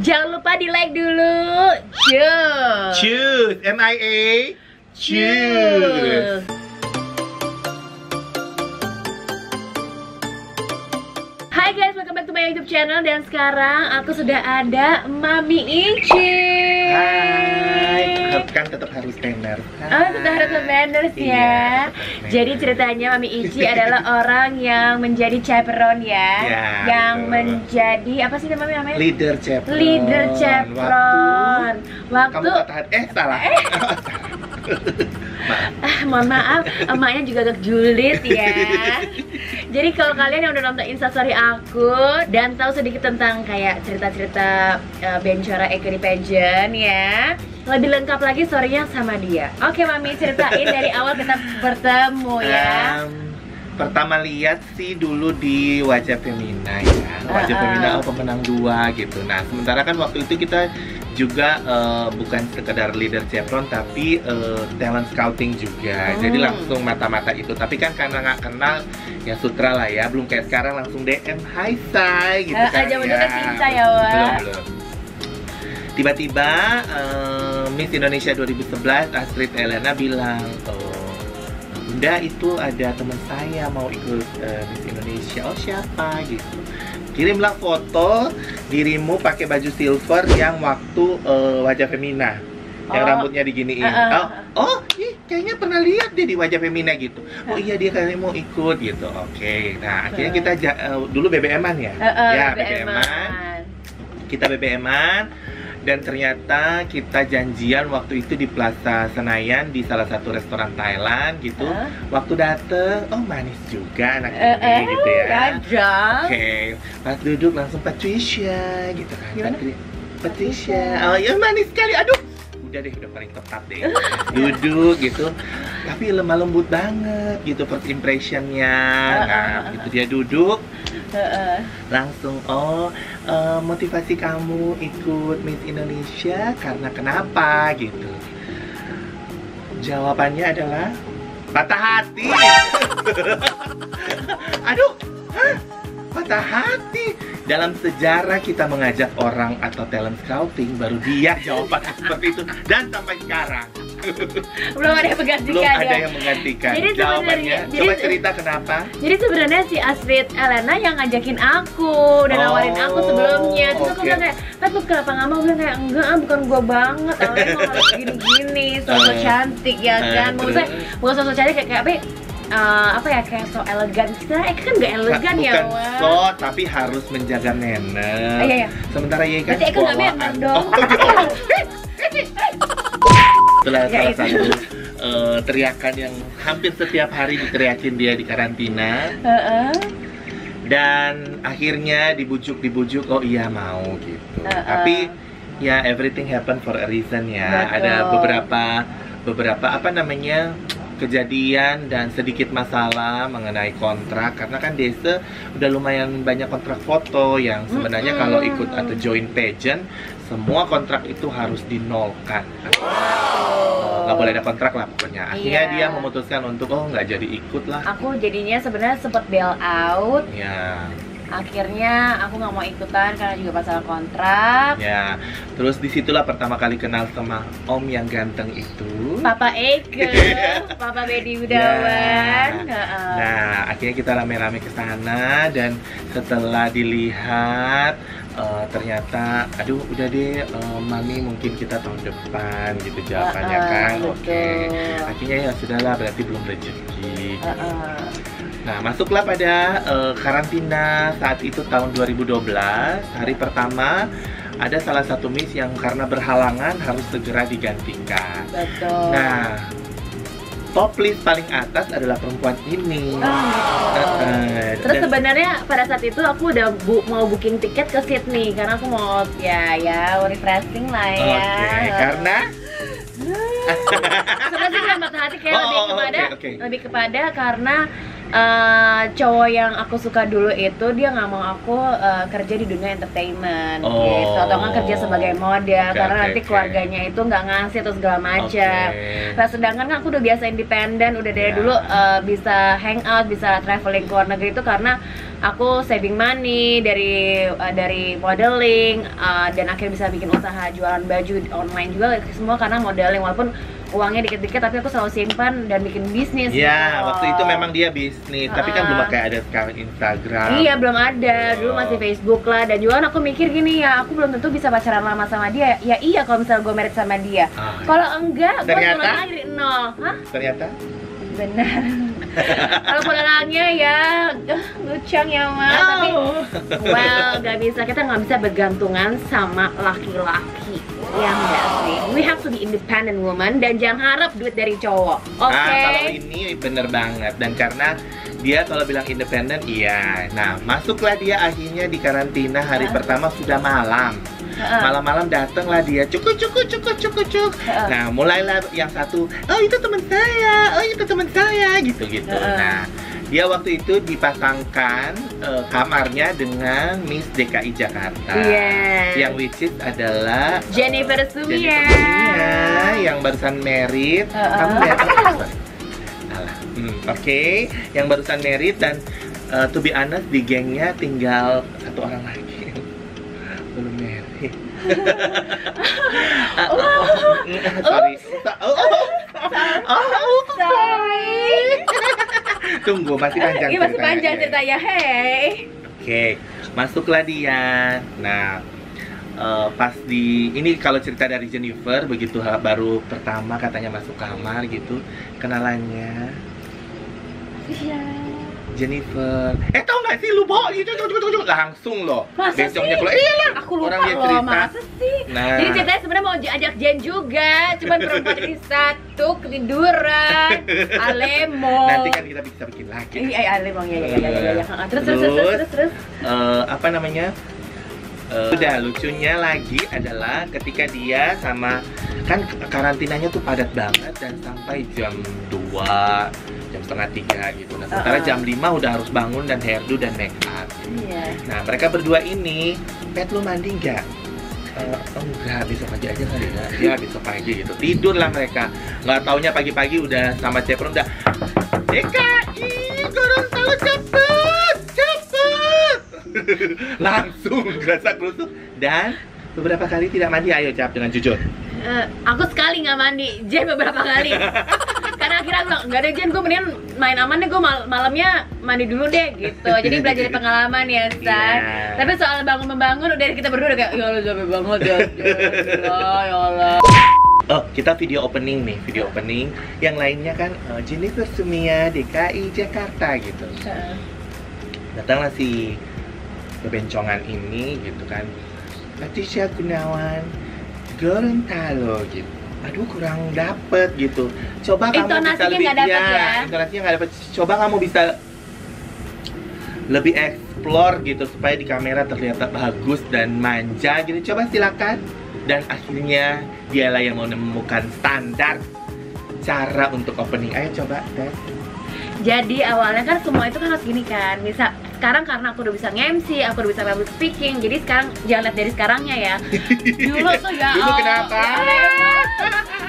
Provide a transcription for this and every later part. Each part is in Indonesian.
Jangan lupa di like dulu. Choose, M-I-A, choose. Hai guys, welcome back to my YouTube channel. Dan sekarang aku sudah ada Mami Ici. Hai, kan tetap harus banner. Oh, tetap harus banners ya. Iya, jadi ceritanya Mami Ici adalah orang yang menjadi chaperon ya, yang betul. menjadi apa sih namanya? Leader chaperon. Leader chaperon. Kamu patah hati, salah. Mohon maaf, emaknya juga agak julid ya. Jadi kalau kalian yang udah nonton instastory aku dan tahu sedikit tentang kayak cerita-cerita Bencora Eko di pageant ya, lebih lengkap lagi story-nya sama dia. Oke Mami, ceritain dari awal kita bertemu ya. Pertama lihat sih dulu di Wajah Femina ya, Wajah Femina pemenang 2 gitu. Nah sementara kan waktu itu kita juga bukan sekedar leader chaperon tapi talent scouting juga. Jadi langsung mata-mata itu. Tapi kan karena nggak kenal ya sutra lah ya, belum kayak sekarang langsung DM Hai Say gitu kan Aja ya. cinta ya Wak. Belum. Tiba-tiba Miss Indonesia 2011 Astrid Elena bilang, Bunda itu ada teman saya mau ikut Miss Indonesia. Oh siapa gitu. Kirimlah foto dirimu pakai baju silver yang waktu Wajah Femina, yang rambutnya diginiin. Ih, kayaknya pernah lihat deh di Wajah Femina gitu. Oh iya dia kayaknya mau ikut gitu. Oke, nah akhirnya kita dulu BBM-an ya. Ya BBM-an. Kita BBM-an. Dan ternyata kita janjian waktu itu di Plaza Senayan di salah satu restoran Thailand gitu. Waktu dateng, oh manis juga anak ini gitu ya. Oke, pas duduk langsung Patricia gitu kan. Patricia, oh ya manis sekali, aduh. Udah deh, udah paling tepat deh. Duduk gitu, tapi lemah lembut banget gitu first impressionnya. Nah, gitu dia duduk. Langsung motivasi kamu ikut Miss Indonesia karena kenapa gitu. Jawabannya adalah patah hati. Aduh, patah hati. Dalam sejarah kita mengajak orang atau talent scouting baru dia jawabannya seperti itu, dan sampai sekarang belum ada yang menggantikan. Belum ada yang menggantikan. Jadi jawabannya, coba cerita kenapa? Jadi sebenarnya si Astrid Elena yang ngajakin aku dan nawarin aku sebelumnya. Terus aku bilang kayak, "Tuh kenapa nggak mau?" Bilang kayak, "Enggak, bukan gua banget. Awalnya mau harus gini-gini, sosok cantik ya kan." Maksudnya bukan sosok cantik kayak apa ya, kayak so elegan. Sebenarnya kan nggak elegan ya, bukan so, tapi harus menjaga manner. Iya. Sementara ya kan berarti Eko nggak manner dong. Itulah salah satu teriakan yang hampir setiap hari diteriakin dia di karantina. Dan akhirnya dibujuk, oh iya mau gitu. Tapi ya everything happen for a reason ya. Ada beberapa apa namanya kejadian dan sedikit masalah mengenai kontrak, karena kan Desa udah lumayan banyak kontrak foto yang sebenarnya kalau ikut atau join pageant semua kontrak itu harus dinolkan. Nggak boleh ada kontrak lah pokoknya. Akhirnya dia memutuskan untuk nggak jadi ikut lah. Aku jadinya sebenarnya sempat bail out. Ya. Akhirnya aku nggak mau ikutan karena juga masalah kontrak. Ya, terus disitulah pertama kali kenal sama Om yang ganteng itu, Papa Eke, Papa Bedi Gudawan. Nah, akhirnya kita rame-rame ke sana dan setelah dilihat ternyata, aduh udah deh Mami mungkin kita tahun depan gitu jawabannya kan. Oke. Akhirnya ya sudahlah, berarti belum rezeki. Nah, masuklah pada karantina saat itu tahun 2012. Hari pertama ada salah satu Miss yang karena berhalangan harus segera digantikan. Betul. Nah, top list paling atas adalah perempuan ini. Terus sebenarnya pada saat itu aku udah mau booking tiket ke Sydney karena aku mau ya refreshing lah ya. Oke, karena sebenarnya sih mata hati kayak lebih kepada karena cowok yang aku suka dulu itu dia nggak mau aku kerja di dunia entertainment gitu, atau nggak kerja sebagai model karena nanti keluarganya itu nggak ngasih atau segala macam. Nah, sedangkan kan aku udah biasa independen, udah dari dulu bisa hang out, bisa traveling ke luar negeri itu karena aku saving money dari modeling, dan akhirnya bisa bikin usaha jualan baju online juga, semua karena modeling. Walaupun uangnya dikit-dikit tapi aku selalu simpan dan bikin bisnis. Iya, gitu. waktu itu memang dia bisnis, tapi kan belum kayak ada sekarang Instagram. Iya, belum ada. Dulu masih Facebook lah. Dan juga aku mikir gini ya, aku belum tentu bisa pacaran lama sama dia. Ya iya kalau misalnya gue married sama dia. Kalau enggak, gue mulai lagi dari nol. Hah? Ternyata? Benar. Kalau modelannya ya lucu ya mas, tapi well gak bisa, kita nggak bisa bergantungan sama laki-laki. Ya enggak sih, we have to be independent woman dan jangan harap duit dari cowok. Oke. Kalau ini bener banget, dan karena dia kalau bilang independen, iya. Nah, masuklah dia akhirnya di karantina hari pertama sudah malam. Malam-malam datanglah dia, cuk. Nah, mulailah yang satu, oh itu teman saya, gitu. Nah, dia waktu itu dipasangkan kamarnya dengan Miss DKI Jakarta. Yang which is adalah Jennifer Sumia, yang barusan married. Kamu married? Oke, yang barusan married, dan to be honest di gengnya tinggal satu orang lagi belum married. Sorry. Tunggu, masih panjang. Iya, masih panjang ceritanya. Hey. Oke, masuklah dia. Nah, pas ini kalau cerita dari Jennifer, begitu baru pertama katanya masuk kamar gitu, kenalannya. Iya. Jennifer. Tau gak sih lu bawa gitu langsung loh. Masa besoknya sih? keluar. Iyalah. Aku lupa orang dia loh, cerita. masa sih? Nah. Jadi ceritanya sebenarnya mau ajak Jen juga, cuman perempuan ini satu ketiduran. Alemo. Nanti kan kita bisa bikin lagi. Iya, Alemo ya. Terus. Apa namanya? Udah lucunya lagi adalah ketika dia sama, kan karantinanya tuh padat banget dan sampai jam 2, jam setengah 3 gitu. Nah, sementara jam 5 udah harus bangun dan hairdo dan make up. Iya. Nah, mereka berdua ini, Pet lu mandi nggak? Enggak, besok pagi aja kali ya. Ya, besok pagi gitu. Tidurlah mereka. Nggak taunya pagi-pagi udah sama Cepron udah DKI, Gorontalo cepet. Langsung gerasak-gerusuk dan beberapa kali tidak mandi. Ayo Cap, dengan jujur. Aku sekali nggak mandi, Jen beberapa kali. Karena akhirnya aku bilang, nggak ada Jen, gue mendingan main aman deh, gue malamnya mandi dulu deh gitu. Jadi belajar dari pengalaman ya, San. Tapi soal bangun-membangun udah kita berdua udah kayak, ya Allah capek banget ya Allah. Oh, kita video opening nih, video opening. Yang lainnya kan Jennifer Sumia DKI Jakarta gitu. Datanglah si bebencongan ini gitu kan, Patricia Gunawan Gorontalo gitu. Aduh, kurang dapet gitu. Coba kamu bisa lebih, intonasinya nggak dapet. Coba kamu bisa lebih explore gitu supaya di kamera terlihat bagus dan manja gitu. Coba silakan. Dan akhirnya dialah yang mau menemukan standar cara untuk opening. Ayo coba, Tes. Jadi awalnya kan semua itu kan harus gini kan. Sekarang karena aku udah bisa nge-MC, aku udah bisa public speaking. Jadi sekarang jangan lihat dari sekarangnya ya. Dulu tuh ya. Dulu kenapa?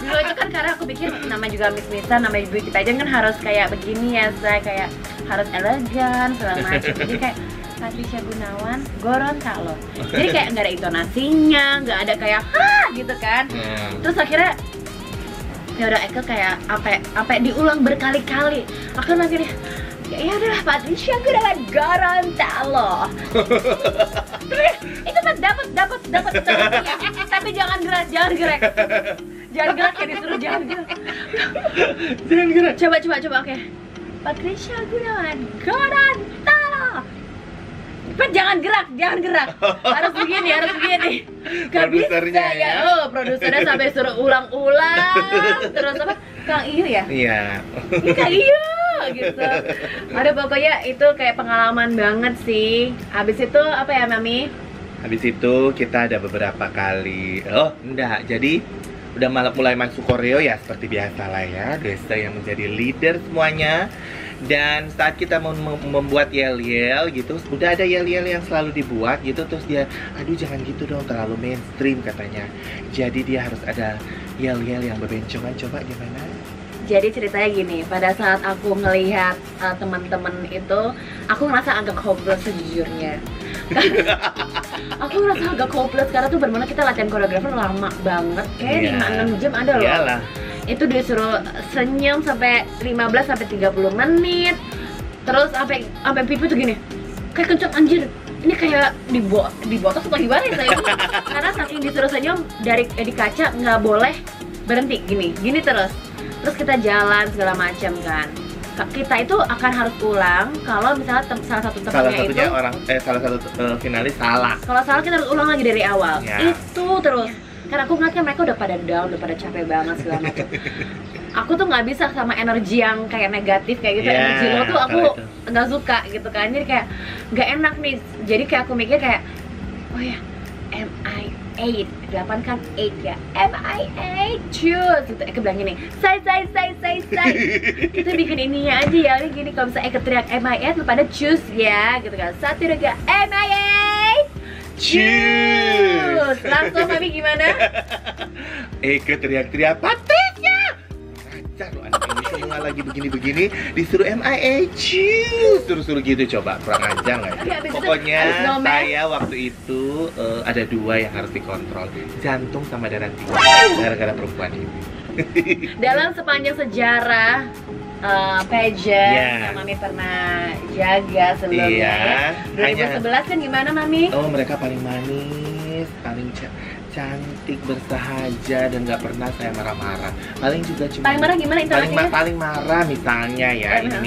Dulu itu kan karena aku pikir nama juga Miss-Missan, namanya beauty pageant kan harus kayak begini ya, saya kayak harus elegan segala macam. Jadi kayak Patricia Gunawan Gorontalo. Jadi kayak nggak ada intonasinya, nggak ada kayak gitu kan. Terus akhirnya ya udah Eke kayak apa diulang berkali-kali. Aku masih ya udahlah Patricia Gunawan Gorontalo. Terus itu kan dapat tapi jangan gerak. Jangan gerak kayak disuruh jangan gerak. Coba oke. Patricia Gunawan Gorontalo. Cepat, jangan gerak. Harus begini. Gak bisa ya. Produsernya sampai suruh ulang-ulang. Terus apa? Kang Iyo ya? Iya. Kang Iyo gitu. Aduh, pokoknya itu kayak pengalaman banget sih. Habis itu apa ya, Mami? Habis itu kita ada beberapa kali. Oh, enggak. Jadi udah mulai masuk koreo ya, seperti biasa lah ya. Desta yang menjadi leader semuanya. Dan saat kita mau membuat yel-yel gitu, udah ada yel-yel yang selalu dibuat gitu. Terus dia, aduh jangan gitu dong, terlalu mainstream katanya. Jadi dia harus ada yel-yel yang bebencongan. Coba gimana? Jadi ceritanya gini, pada saat aku ngelihat teman-teman itu, aku ngerasa agak hopeless sejujurnya. Aku ngerasa agak hopeless karena tuh benar-benar kita latihan koreografer lama banget, kayak 5-6 jam ada loh. Iyalah. Itu disuruh senyum sampai 15-30 menit. Terus sampai pipi tuh gini, kayak kenceng anjir. Ini kayak dibotos atau gimana ya saya? Karena saking disuruh senyum di kaca nggak boleh berhenti gini terus kita jalan segala macam kan. Kita itu akan harus ulang kalau misalnya salah satu temannya itu salah satu finalis salah. Kalau salah kita harus ulang lagi dari awal. Ya. Itu terus. Karena aku ngeliatnya mereka udah pada down, udah pada capek banget segala macam. Aku tuh nggak bisa sama energi yang kayak negatif kayak gitu. Energi lo tuh aku nggak suka gitu kan. Jadi kayak nggak enak nih. Jadi kayak aku mikir kayak, oh ya, MI8, 8 kan 8 ya, MI8 choose gitu. Eka bilang gini, say kita bikin ininya aja ya, ini gini. Kalau misalnya Eka teriak MI8 lu pada choose ya gitu kan. 1, 2, 3, MI8 choose. Langsung Mami gimana? Eka teriak-teriak, Patricia! Rajar loh anak ini, semua lagi begini-begini disuruh MIA choose, suruh gitu. Coba kurang ajar nggak ya? Pokoknya saya waktu itu ada 2 yang harus dikontrol, jantung sama darah tinggi, gara-gara perempuan ini. Dalam sepanjang sejarah pageant yang Mami pernah jaga sebelumnya, 2011 kan gimana Mami? Oh, mereka paling manis, paling cantik, bersahaja, dan nggak pernah saya marah-marah. Paling juga cuma paling marah gimana intonasinya? Paling marah misalnya ya, ini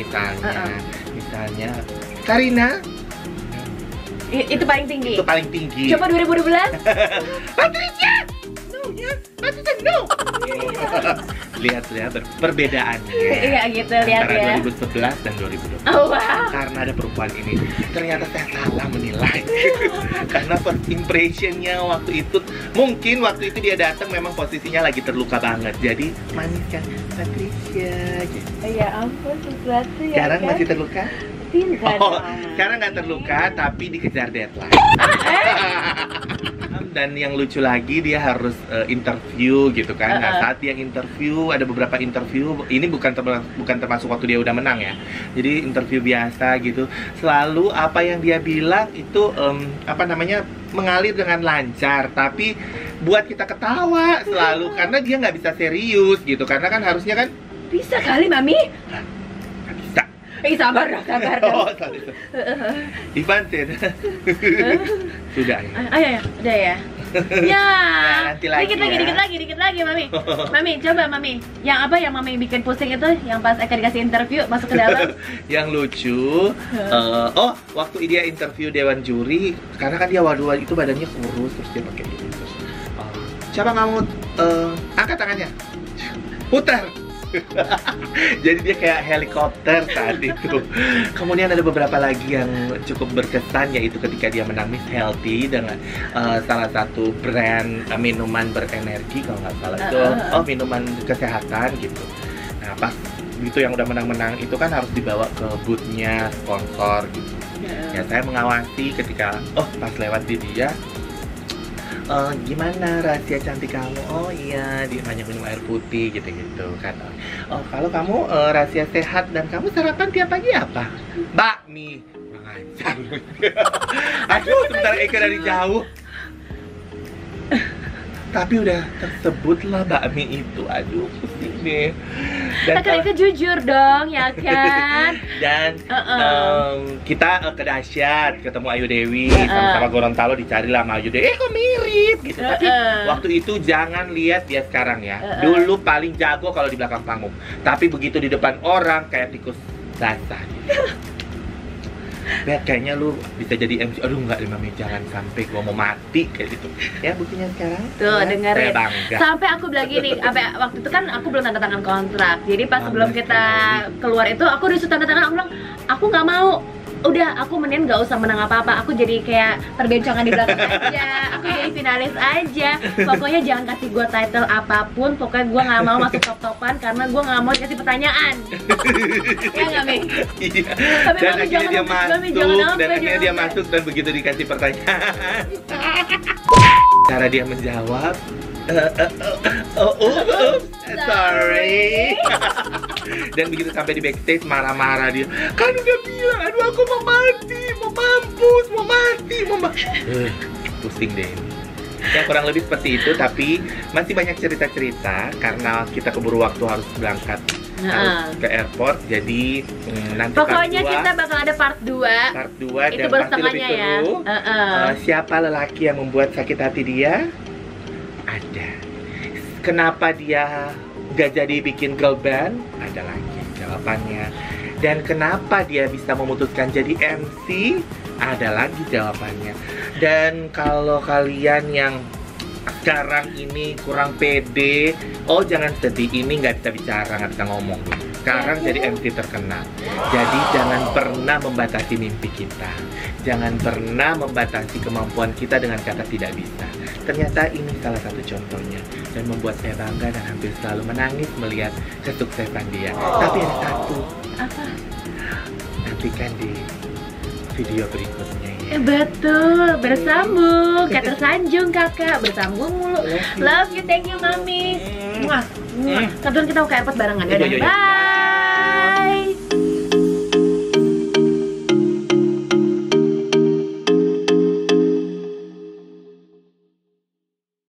misalnya Karina. Itu paling tinggi. Itu paling tinggi. Coba 2012. Patricia. No. Lihat perbedaannya. Iya gitu, lihat ya. Antara 2011 dan 2012. Oh, wow. Karena ada perempuan ini, ternyata saya salah menilai. Karena first impressionnya waktu itu, mungkin waktu itu dia datang memang posisinya lagi terluka banget. Jadi manis kan, Patricia. Gitu. Ya ampun, sesuatu ya. Sekarang kan? Masih terluka? Tidak. Sekarang nggak terluka, tapi dikejar deadline. Dan yang lucu lagi dia harus interview gitu kan. Nah, saat dia interview, ada beberapa interview, ini bukan termasuk waktu dia udah menang ya. Jadi interview biasa gitu. Selalu apa yang dia bilang itu mengalir dengan lancar, tapi buat kita ketawa selalu karena dia nggak bisa serius gitu. Karena kan harusnya kan bisa kali Mami. Sabar dong. Oh, Ivan sudah ya. Udah ya. Ya. Nanti lagi dikit lagi Mami. Mami, coba Mami. Yang apa yang Mami bikin pusing itu? Yang pas Eka dikasih interview masuk ke dalam. Yang lucu, waktu dia interview dewan juri, karena kan dia itu badannya kurus, terus dia pakai ini terus. Coba kamu angkat tangannya. Putar. Jadi dia kayak helikopter saat itu. Kemudian ada beberapa lagi yang cukup berkesan, yaitu ketika dia menang Miss Healthy dengan salah satu brand minuman berenergi kalau nggak salah itu, minuman kesehatan gitu. Nah pas itu yang udah menang-menang itu kan harus dibawa ke boothnya sponsor gitu. Ya saya mengawasi ketika pas lewat di dia. Gimana rahasia cantik kamu? Oh iya, dia hanya minum air putih gitu-gitu kan. Oh, kalau kamu rahasia sehat dan kamu sarapan tiap pagi apa? Bakmi. Kurang ajar. Aduh, sebentar Eka dari jauh. Tapi udah tersebutlah bakmi itu. Aduh, pusing deh. Dan Eka jujur dong, ya kan? Dan kita ke Dahsyat, ketemu Ayu Dewi, sama Gorontalo, dicarilah sama Ayu Dewi. Kok mirip gitu. Tapi waktu itu jangan lihat dia sekarang ya. Dulu paling jago kalau di belakang panggung. Tapi begitu di depan orang kayak tikus basah. Lihat kayaknya lu bisa jadi MC. Aduh enggak, Mami, jangan sampai gua mau mati kayak gitu. Ya buktinya sekarang. Tuh, ya, dengerin. Sampai aku bilang gini, waktu itu kan aku belum tanda tangan kontrak. Jadi pas sebelum kita keluar itu aku disuruh tanda tangan, aku bilang aku nggak mau. Udah, aku mending nggak usah menang apa-apa. Aku jadi kayak perbencongan di belakang aja. Aku jadi finalis aja. Pokoknya jangan kasih gue title apapun. Pokoknya gue nggak mau masuk top-topan karena gue nggak mau kasih pertanyaan. Ya nggak, Mi? Iya. Dan akhirnya dia masuk dan begitu dikasih pertanyaan, cara dia menjawab Sorry. Dan begitu sampai di backstage marah-marah dia. Kan udah bilang, aduh aku mau mati, mau mampus, mau mati, pusing deh ini. Ya kurang lebih seperti itu, tapi masih banyak cerita-cerita karena kita keburu waktu harus berangkat harus ke airport, jadi nanti pokoknya part 2, kita bakal ada part 2. Part 2 itu dan baru pasti lebih setengahnya seru. Siapa lelaki yang membuat sakit hati dia? Ada. Kenapa dia gak jadi bikin girl band? Ada lagi jawabannya. Dan kenapa dia bisa memutuskan jadi MC? Ada lagi jawabannya. Dan kalau kalian yang sekarang ini kurang pede, oh jangan sedih, ini nggak bisa bicara, nggak bisa ngomong. Sekarang jadi MC terkenal. Jadi jangan pernah membatasi mimpi kita. Jangan pernah membatasi kemampuan kita dengan kata tidak bisa. Ternyata ini salah satu contohnya dan membuat saya bangga dan hampir selalu menangis melihat kesuksesan dia. Tapi ada satu. Apa? Nantikan di video berikutnya ya. Betul, bersambung. Kayak tersanjung kakak, bersambung mulu. Love you, thank you mami. Muah. Kebetulan kita mau ke airport barengan. Iya, iya, iya. Bye.